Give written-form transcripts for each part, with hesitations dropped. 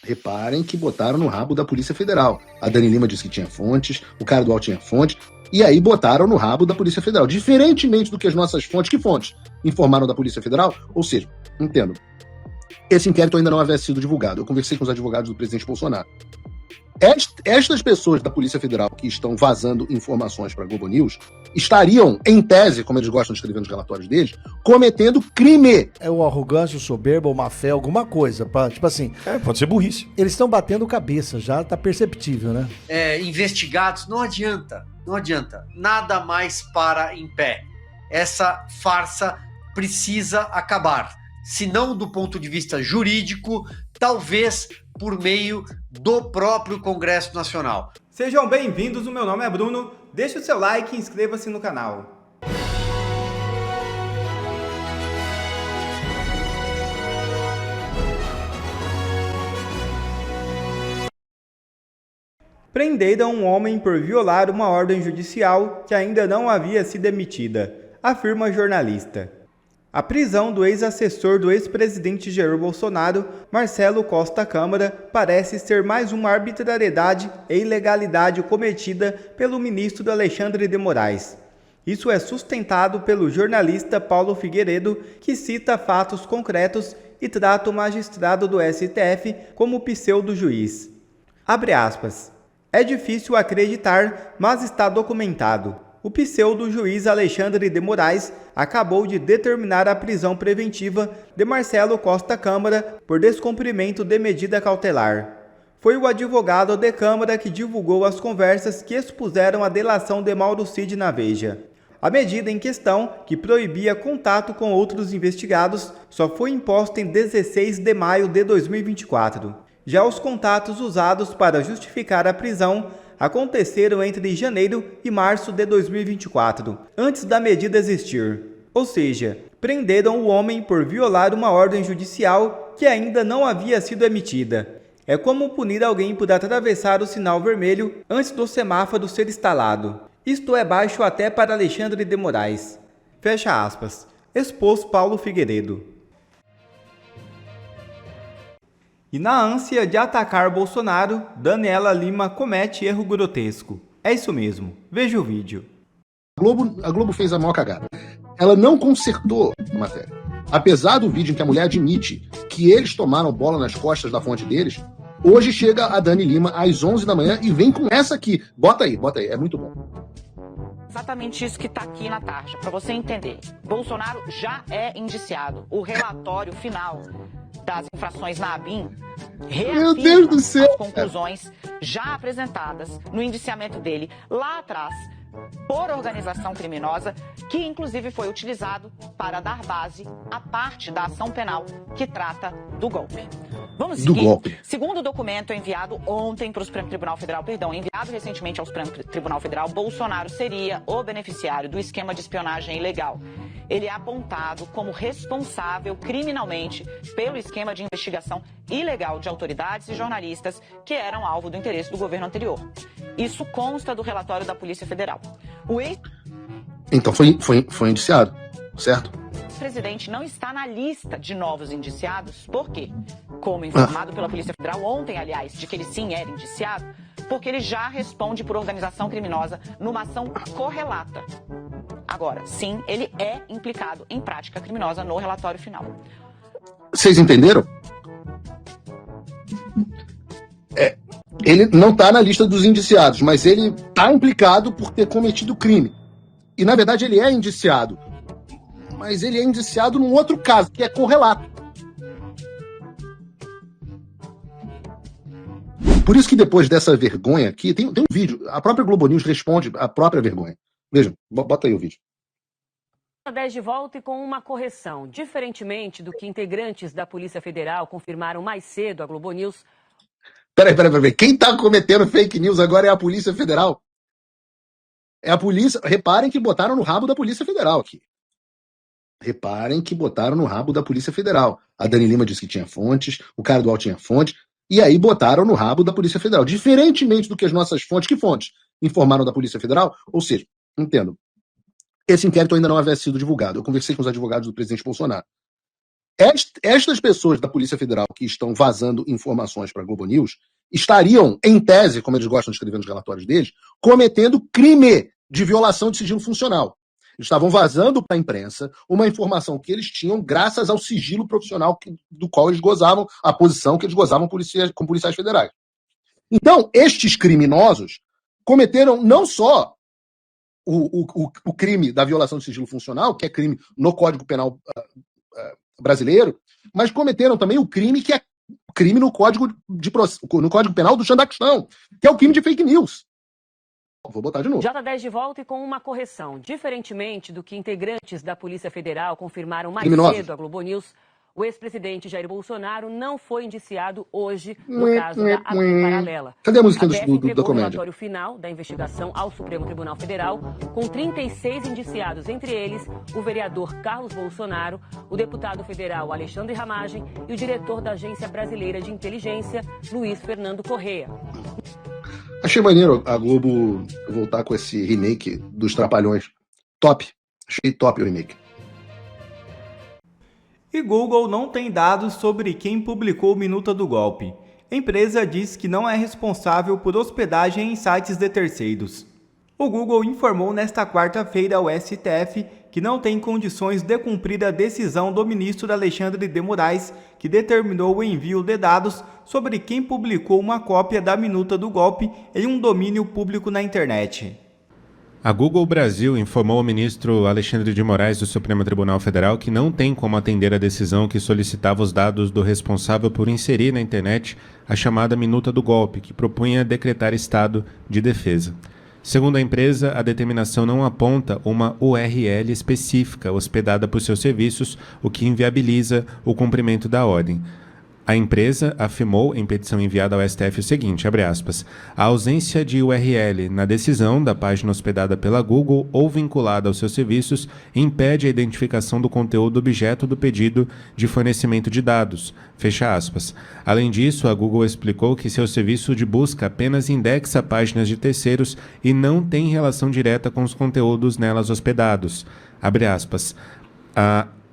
Reparem que botaram no rabo da Polícia Federal. A Dani Lima disse que tinha fontes, o cara do UOL tinha fontes, e aí botaram no rabo da Polícia Federal. Diferentemente do que as nossas fontes, que fontes informaram da Polícia Federal? Ou seja, entendo, esse inquérito ainda não havia sido divulgado. Eu conversei com os advogados do presidente Bolsonaro. Estas pessoas da Polícia Federal que estão vazando informações para a Globo News estariam, em tese, como eles gostam de escrever nos relatórios deles, cometendo crime. É o arrogância, o soberba, ou má fé, alguma coisa. Tipo assim... pode ser burrice. Eles estão batendo cabeça, já tá perceptível, né? Investigados, não adianta. Nada mais para em pé. Essa farsa precisa acabar. Se não do ponto de vista jurídico, talvez por meio do próprio Congresso Nacional. Sejam bem-vindos, o meu nome é Bruno, deixe o seu like e inscreva-se no canal. Prenderam um homem por violar uma ordem judicial que ainda não havia sido emitida, afirma jornalista. A prisão do ex-assessor do ex-presidente Jair Bolsonaro, Marcelo Costa Câmara, parece ser mais uma arbitrariedade e ilegalidade cometida pelo ministro Alexandre de Moraes. Isso é sustentado pelo jornalista Paulo Figueiredo, que cita fatos concretos e trata o magistrado do STF como pseudo-juiz. Abre aspas. É difícil acreditar, mas está documentado. O pseudo-juiz Alexandre de Moraes acabou de determinar a prisão preventiva de Marcelo Costa Câmara por descumprimento de medida cautelar. Foi o advogado de Câmara que divulgou as conversas que expuseram a delação de Mauro Cid na Veja. A medida em questão, que proibia contato com outros investigados, só foi imposta em 16 de maio de 2024. Já os contatos usados para justificar a prisão aconteceram entre janeiro e março de 2024, antes da medida existir. Ou seja, prenderam o homem por violar uma ordem judicial que ainda não havia sido emitida. É como punir alguém por atravessar o sinal vermelho antes do semáforo ser instalado. Isto é baixo até para Alexandre de Moraes. Fecha aspas. Expôs Paulo Figueiredo. E na ânsia de atacar Bolsonaro, Daniela Lima comete erro grotesco. É isso mesmo. Veja o vídeo. A Globo fez a maior cagada. Ela não consertou a matéria. Apesar do vídeo em que a mulher admite que eles tomaram bola nas costas da fonte deles, hoje chega a Dani Lima às 11 da manhã e vem com essa aqui. Bota aí, é muito bom. Exatamente isso que está aqui na tarja, para você entender. Bolsonaro já é indiciado. O relatório final das infrações na ABIN reafirma as conclusões já apresentadas no indiciamento dele lá atrás por organização criminosa, que inclusive foi utilizado para dar base à parte da ação penal que trata do golpe. Vamos seguir. Segundo o documento enviado ontem para o Supremo Tribunal Federal, enviado recentemente ao Supremo Tribunal Federal, Bolsonaro seria o beneficiário do esquema de espionagem ilegal. Ele é apontado como responsável criminalmente pelo esquema de investigação ilegal de autoridades e jornalistas que eram alvo do interesse do governo anterior. Isso consta do relatório da Polícia Federal. Então foi indiciado, certo? O presidente não está na lista de novos indiciados. Por quê? Como informado pela Polícia Federal ontem, aliás, de que ele sim era indiciado, porque ele já responde por organização criminosa numa ação correlata. Agora, sim, ele é implicado em prática criminosa no relatório final. Vocês entenderam? Ele não está na lista dos indiciados, mas ele está implicado por ter cometido crime. E, na verdade, ele é indiciado. Mas ele é indiciado num outro caso, que é correlato. Por isso que depois dessa vergonha aqui, tem um vídeo. A própria Globo News responde a própria vergonha. Vejam, bota aí o vídeo. 10 de volta e com uma correção. Diferentemente do que integrantes da Polícia Federal confirmaram mais cedo à Globo News. Peraí. Quem tá cometendo fake news agora é a Polícia Federal. É a polícia. Reparem que botaram no rabo da Polícia Federal aqui. A Dani Lima disse que tinha fontes, o cara do UOL tinha fontes, e aí botaram no rabo da Polícia Federal. Diferentemente do que as nossas fontes, que fontes informaram da Polícia Federal? Ou seja, entendo, esse inquérito ainda não havia sido divulgado. Eu conversei com os advogados do presidente Bolsonaro. estas pessoas da Polícia Federal que estão vazando informações para a Globo News estariam, em tese, como eles gostam de escrever nos relatórios deles, cometendo crime de violação de sigilo funcional. Eles estavam vazando para a imprensa uma informação que eles tinham graças ao sigilo profissional do qual eles gozavam, a posição que eles gozavam com policiais federais. Então, estes criminosos cometeram não só o crime da violação de sigilo funcional, que é crime no Código Penal brasileiro, mas cometeram também o crime que é crime no Código Penal do Xandaquistão, que é o crime de fake news. Vou botar de novo. J10 de volta e com uma correção. Diferentemente do que integrantes da Polícia Federal confirmaram mais cedo à Globo News, o ex-presidente Jair Bolsonaro não foi indiciado hoje no caso da ABIN paralela. Cadê a música da do entregou o comédia? relatório final da investigação ao Supremo Tribunal Federal, com 36 indiciados, entre eles o vereador Carlos Bolsonaro, o deputado federal Alexandre Ramagem e o diretor da Agência Brasileira de Inteligência, Luiz Fernando Correa. Achei maneiro a Globo voltar com esse remake dos Trapalhões. Top. Achei top o remake. E Google não tem dados sobre quem publicou Minuta do Golpe. A empresa diz que não é responsável por hospedagem em sites de terceiros. O Google informou nesta quarta-feira ao STF que não tem condições de cumprir a decisão do ministro Alexandre de Moraes, que determinou o envio de dados sobre quem publicou uma cópia da Minuta do Golpe em um domínio público na internet. A Google Brasil informou ao ministro Alexandre de Moraes do Supremo Tribunal Federal que não tem como atender a decisão que solicitava os dados do responsável por inserir na internet a chamada Minuta do Golpe, que propunha decretar estado de defesa. Segundo a empresa, a determinação não aponta uma URL específica hospedada por seus serviços, o que inviabiliza o cumprimento da ordem. A empresa afirmou em petição enviada ao STF o seguinte, abre aspas, a ausência de URL na decisão da página hospedada pela Google ou vinculada aos seus serviços impede a identificação do conteúdo objeto do pedido de fornecimento de dados, fecha aspas. Além disso, a Google explicou que seu serviço de busca apenas indexa páginas de terceiros e não tem relação direta com os conteúdos nelas hospedados, abre aspas.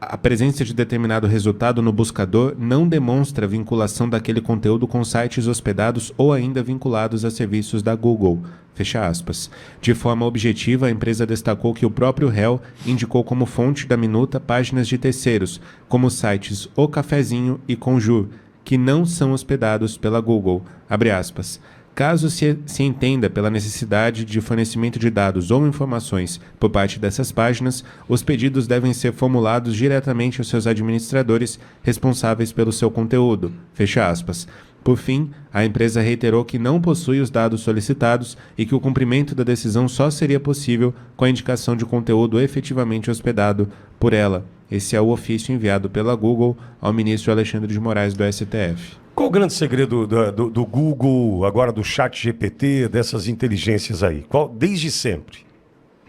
A presença de determinado resultado no buscador não demonstra vinculação daquele conteúdo com sites hospedados ou ainda vinculados a serviços da Google. Fecha aspas. De forma objetiva, a empresa destacou que o próprio réu indicou como fonte da minuta páginas de terceiros, como sites O Cafezinho e Conjur, que não são hospedados pela Google. Abre aspas. Caso se entenda pela necessidade de fornecimento de dados ou informações por parte dessas páginas, os pedidos devem ser formulados diretamente aos seus administradores responsáveis pelo seu conteúdo. Fecha aspas. Por fim, a empresa reiterou que não possui os dados solicitados e que o cumprimento da decisão só seria possível com a indicação de conteúdo efetivamente hospedado por ela. Esse é o ofício enviado pela Google ao ministro Alexandre de Moraes do STF. Qual o grande segredo do Google, agora do ChatGPT, dessas inteligências aí? Desde sempre.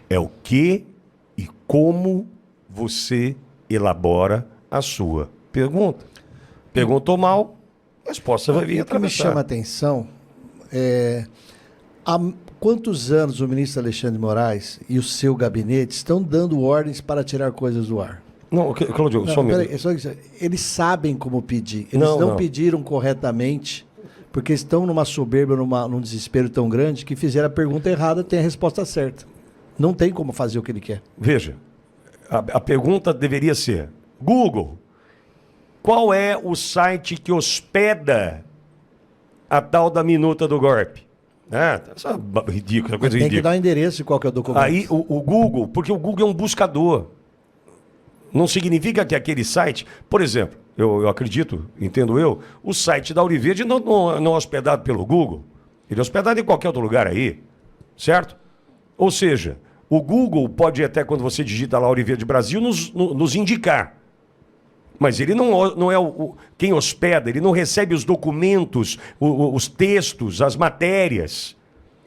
É o que e como você elabora a sua pergunta. Perguntou mal, a resposta vai vir atravessar. O que me chama a atenção é há quantos anos o ministro Alexandre de Moraes e o seu gabinete estão dando ordens para tirar coisas do ar? Não, Claudio, só mesmo. Eles sabem como pedir. Eles não pediram corretamente, porque estão numa soberba, num desespero tão grande, que fizeram a pergunta errada, tem a resposta certa. Não tem como fazer o que ele quer. Veja, a pergunta deveria ser, Google, qual é o site que hospeda a tal da Minuta do Golpe? Essa ridícula, coisa ridícula. Tem que dar o endereço e qual que é o documento. Aí o Google, porque o Google é um buscador. Não significa que aquele site, por exemplo, eu acredito, entendo eu, o site da Auriverde não é hospedado pelo Google. Ele é hospedado em qualquer outro lugar aí, certo? Ou seja, o Google pode até, quando você digita lá Auriverde Brasil, nos indicar. Mas ele não é quem hospeda, ele não recebe os documentos, os textos, as matérias.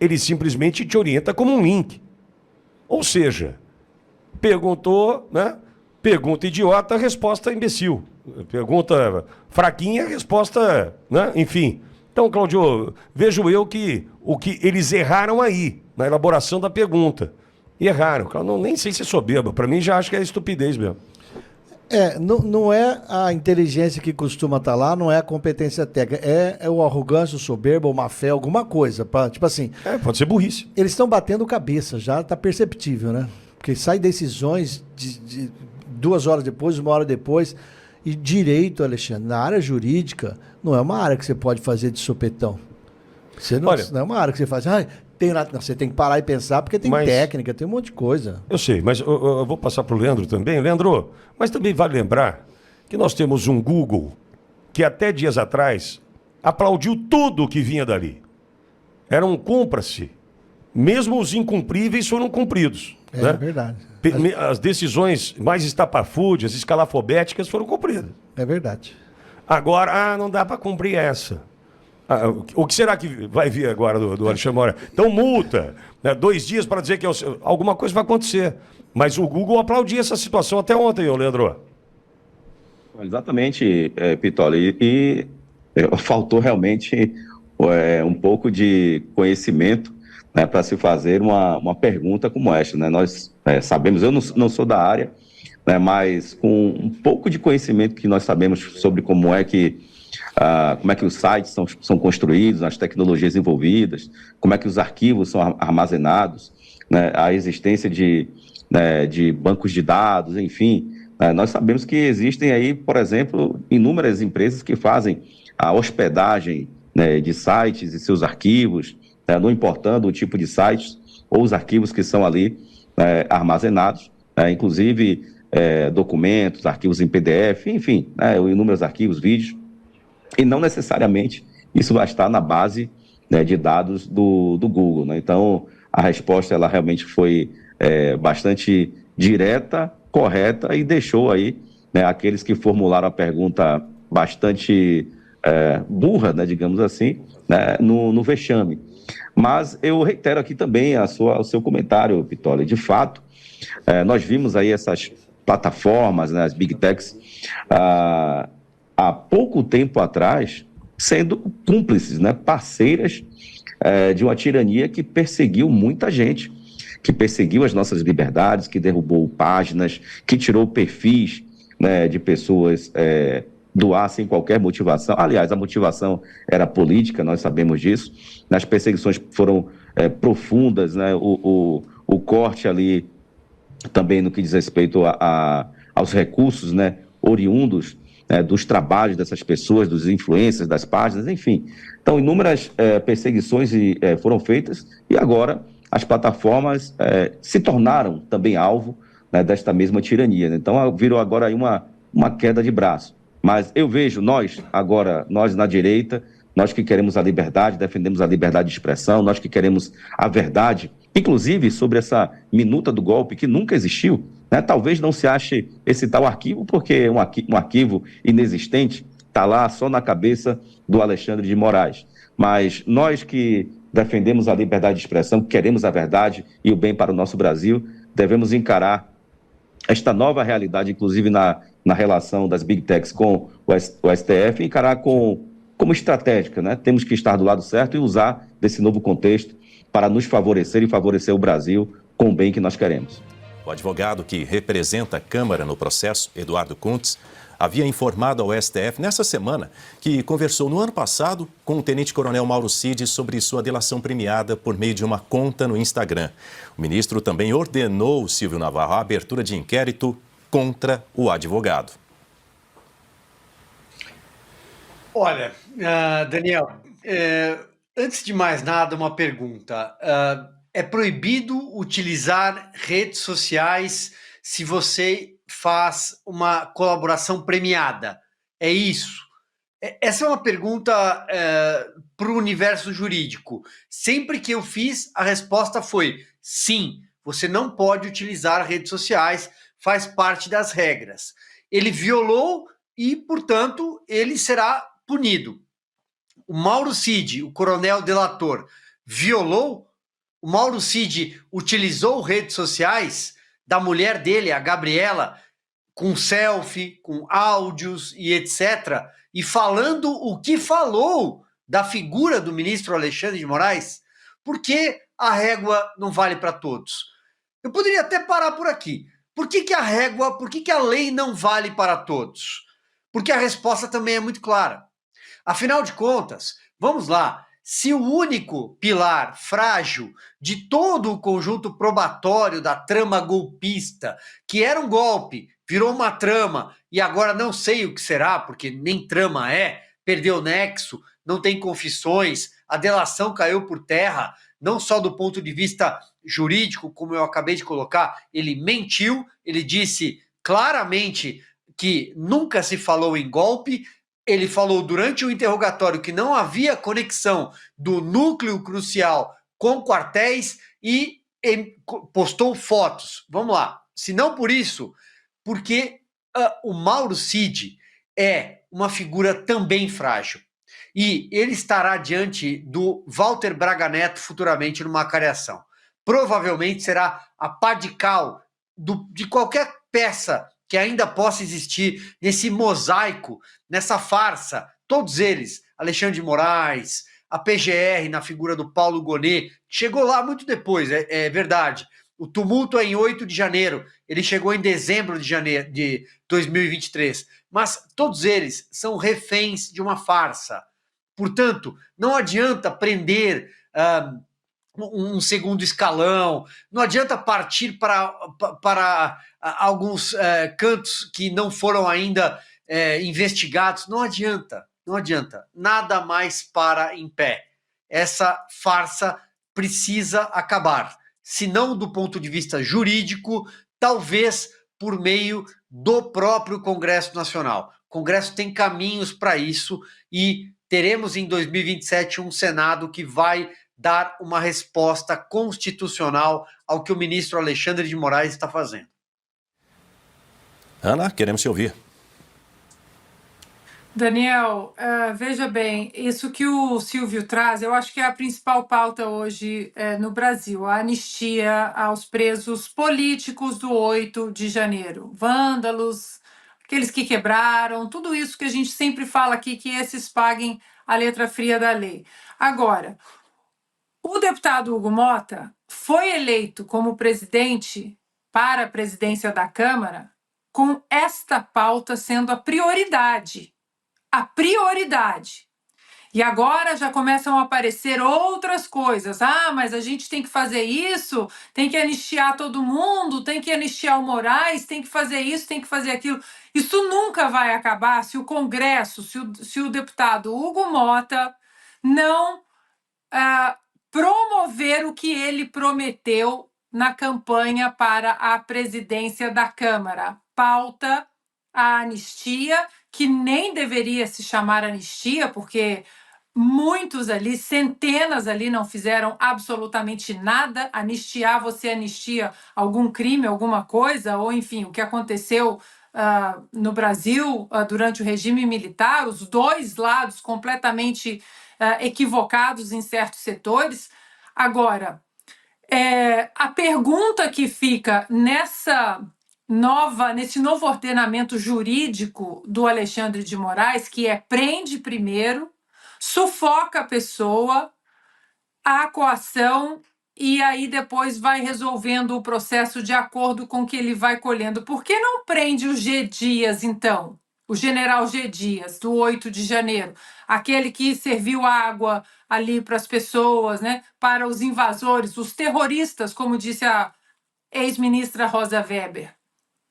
Ele simplesmente te orienta como um link. Ou seja, perguntou, né? Pergunta idiota, resposta imbecil. Pergunta fraquinha, resposta, né? Enfim. Então, Claudio, vejo eu que eles erraram aí, na elaboração da pergunta. E erraram. Nem sei se é soberba. Para mim, já acho que é estupidez mesmo. Não é a inteligência que costuma estar lá, não é a competência técnica, é o arrogância, o soberbo, o má fé, alguma coisa. Tipo assim. Pode ser burrice. Eles estão batendo cabeça, já está perceptível, né? Porque sai decisões de 2 horas depois, 1 hora depois. E direito, Alexandre, na área jurídica, não é uma área que você pode fazer de sopetão. Não é uma área que você faz. Você tem que parar e pensar, porque tem técnica, tem um monte de coisa. Eu sei, mas eu vou passar para o Leandro também. Leandro, mas também vale lembrar que nós temos um Google que até dias atrás aplaudiu tudo que vinha dali. Era um cumpra-se. Mesmo os incumpríveis foram cumpridos. É verdade. As decisões mais estapafúrdias, escalafobéticas foram cumpridas. É verdade. Agora, não dá para cumprir essa. O que será que vai vir agora do Alexandre Moraes? Então multa, né? 2 dias para dizer que alguma coisa vai acontecer. Mas o Google aplaudia essa situação até ontem, Leandro. Exatamente, Pitoli. E faltou realmente um pouco de conhecimento, né, para se fazer uma pergunta como esta. Né? Nós sabemos, eu não sou da área, né, mas com um pouco de conhecimento que nós sabemos sobre como é que os sites são construídos, as tecnologias envolvidas, como é que os arquivos são armazenados, né, a existência de bancos de dados, enfim. Nós sabemos que existem aí, por exemplo, inúmeras empresas que fazem a hospedagem, né, de sites e seus arquivos, não importando o tipo de sites ou os arquivos que são ali armazenados, inclusive documentos, arquivos em PDF, enfim, inúmeros arquivos, vídeos. E não necessariamente isso vai estar na base, né, de dados do Google. Né? Então, a resposta ela realmente foi bastante direta, correta e deixou aí, né, aqueles que formularam a pergunta bastante burra, né, digamos assim, né, no vexame. Mas eu reitero aqui também o seu comentário, Pitoli. De fato, nós vimos aí essas plataformas, né, as Big Techs, há pouco tempo atrás, sendo cúmplices, né, parceiras de uma tirania que perseguiu muita gente, que perseguiu as nossas liberdades, que derrubou páginas, que tirou perfis, né, de pessoas do ar sem qualquer motivação. Aliás, a motivação era política, nós sabemos disso. As perseguições foram profundas, né, o corte ali também no que diz respeito aos recursos, né, oriundos dos trabalhos dessas pessoas, dos influencers, das páginas, enfim. Então, inúmeras perseguições foram feitas e agora as plataformas se tornaram também alvo, né, desta mesma tirania. Né? Então, virou agora aí uma queda de braço. Mas eu vejo nós na direita, nós que queremos a liberdade, defendemos a liberdade de expressão, nós que queremos a verdade, inclusive sobre essa minuta do golpe que nunca existiu, né? Talvez não se ache esse tal arquivo, porque é um arquivo inexistente, está lá só na cabeça do Alexandre de Moraes. Mas nós que defendemos a liberdade de expressão, queremos a verdade e o bem para o nosso Brasil, devemos encarar esta nova realidade, inclusive na relação das Big Techs com o STF, encarar como estratégica, né? Temos que estar do lado certo e usar desse novo contexto para nos favorecer e favorecer o Brasil com o bem que nós queremos. O advogado que representa a Câmara no processo, Eduardo Kuntz, havia informado ao STF nessa semana que conversou no ano passado com o tenente-coronel Mauro Cid sobre sua delação premiada por meio de uma conta no Instagram. O ministro também ordenou, Silvio Navarro, a abertura de inquérito contra o advogado. Olha, Daniel, antes de mais nada, uma pergunta. É proibido utilizar redes sociais se você faz uma colaboração premiada? É isso? Essa é uma pergunta para o universo jurídico. Sempre que eu fiz, a resposta foi sim, você não pode utilizar redes sociais, faz parte das regras. Ele violou e, portanto, ele será punido. O Mauro Cid, o coronel delator, violou? O Mauro Cid utilizou redes sociais da mulher dele, a Gabriela, com selfie, com áudios e etc., e falando o que falou da figura do ministro Alexandre de Moraes? Por que a régua não vale para todos? Eu poderia até parar por aqui, Por que a lei não vale para todos? Porque a resposta também é muito clara. Afinal de contas, vamos lá, se o único pilar frágil de todo o conjunto probatório da trama golpista, que era um golpe, virou uma trama, e agora não sei o que será, porque nem trama perdeu o nexo, não tem confissões, a delação caiu por terra, não só do ponto de vista jurídico, como eu acabei de colocar, ele mentiu, ele disse claramente que nunca se falou em golpe, ele falou durante o interrogatório que não havia conexão do núcleo crucial com quartéis e postou fotos. Vamos lá. Se não por isso, porque o Mauro Cid é uma figura também frágil. E ele estará diante do Walter Braga Neto futuramente numa cariação. Provavelmente será a pá de cal de qualquer peça que ainda possa existir nesse mosaico, nessa farsa. Todos eles, Alexandre de Moraes, a PGR na figura do Paulo Gonet, chegou lá muito depois, é verdade. O tumulto é em 8 de janeiro, ele chegou em dezembro de 2023. Mas todos eles são reféns de uma farsa. Portanto, não adianta prender um segundo escalão, não adianta partir para alguns cantos que não foram ainda investigados, não adianta. Nada mais para em pé. Essa farsa precisa acabar, se não do ponto de vista jurídico, talvez por meio do próprio Congresso Nacional. O Congresso tem caminhos para isso e teremos em 2027 um Senado que vai dar uma resposta constitucional ao que o ministro Alexandre de Moraes está fazendo. Ana, queremos te ouvir. Daniel, veja bem, isso que o Silvio traz, eu acho que é a principal pauta hoje no Brasil, a anistia aos presos políticos do 8 de janeiro. Vândalos, aqueles que quebraram, tudo isso que a gente sempre fala aqui, que esses paguem a letra fria da lei. Agora, o deputado Hugo Mota foi eleito como presidente para a presidência da Câmara com esta pauta sendo a prioridade. A prioridade. E agora já começam a aparecer outras coisas. Mas a gente tem que fazer isso, tem que anistiar todo mundo, tem que anistiar o Moraes, tem que fazer isso, tem que fazer aquilo. Isso nunca vai acabar se o Congresso, se o deputado Hugo Mota não promover o que ele prometeu na campanha para a presidência da Câmara. Pauta a anistia, que nem deveria se chamar anistia, porque muitos ali, centenas ali, não fizeram absolutamente nada. Anistiar, você anistia algum crime, alguma coisa, ou enfim, o que aconteceu no Brasil durante o regime militar, os dois lados completamente equivocados em certos setores. Agora, a pergunta que fica nesse novo ordenamento jurídico do Alexandre de Moraes, que prende primeiro, sufoca a pessoa, a coação, e aí depois vai resolvendo o processo de acordo com o que ele vai colhendo. Por que não prende o G. Dias, então? O general G. Dias, do 8 de janeiro, aquele que serviu água ali para as pessoas, né, para os invasores, os terroristas, como disse a ex-ministra Rosa Weber.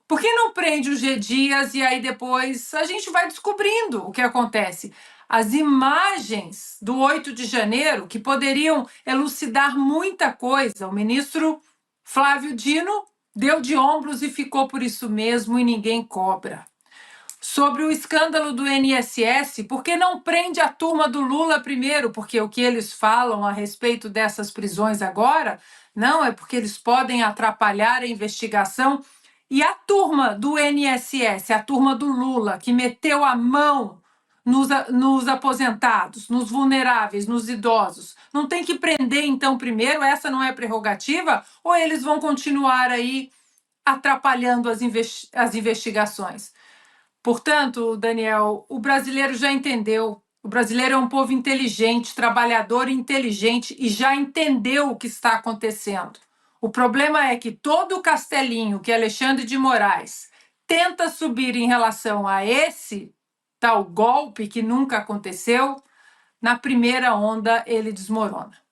Por que não prende o G. Dias e aí depois a gente vai descobrindo o que acontece? As imagens do 8 de janeiro, que poderiam elucidar muita coisa, o ministro Flávio Dino deu de ombros e ficou por isso mesmo e ninguém cobra. Sobre o escândalo do INSS, por que não prende a turma do Lula primeiro? Porque o que eles falam a respeito dessas prisões agora, não é porque eles podem atrapalhar a investigação. E a turma do INSS, a turma do Lula, que meteu a mão nos aposentados, nos vulneráveis, nos idosos, não tem que prender então primeiro? Essa não é prerrogativa? Ou eles vão continuar aí atrapalhando as investigações? Portanto, Daniel, o brasileiro já entendeu. O brasileiro é um povo inteligente, trabalhador e inteligente, e já entendeu o que está acontecendo. O problema é que todo o castelinho que Alexandre de Moraes tenta subir em relação a esse tal golpe que nunca aconteceu, na primeira onda ele desmorona.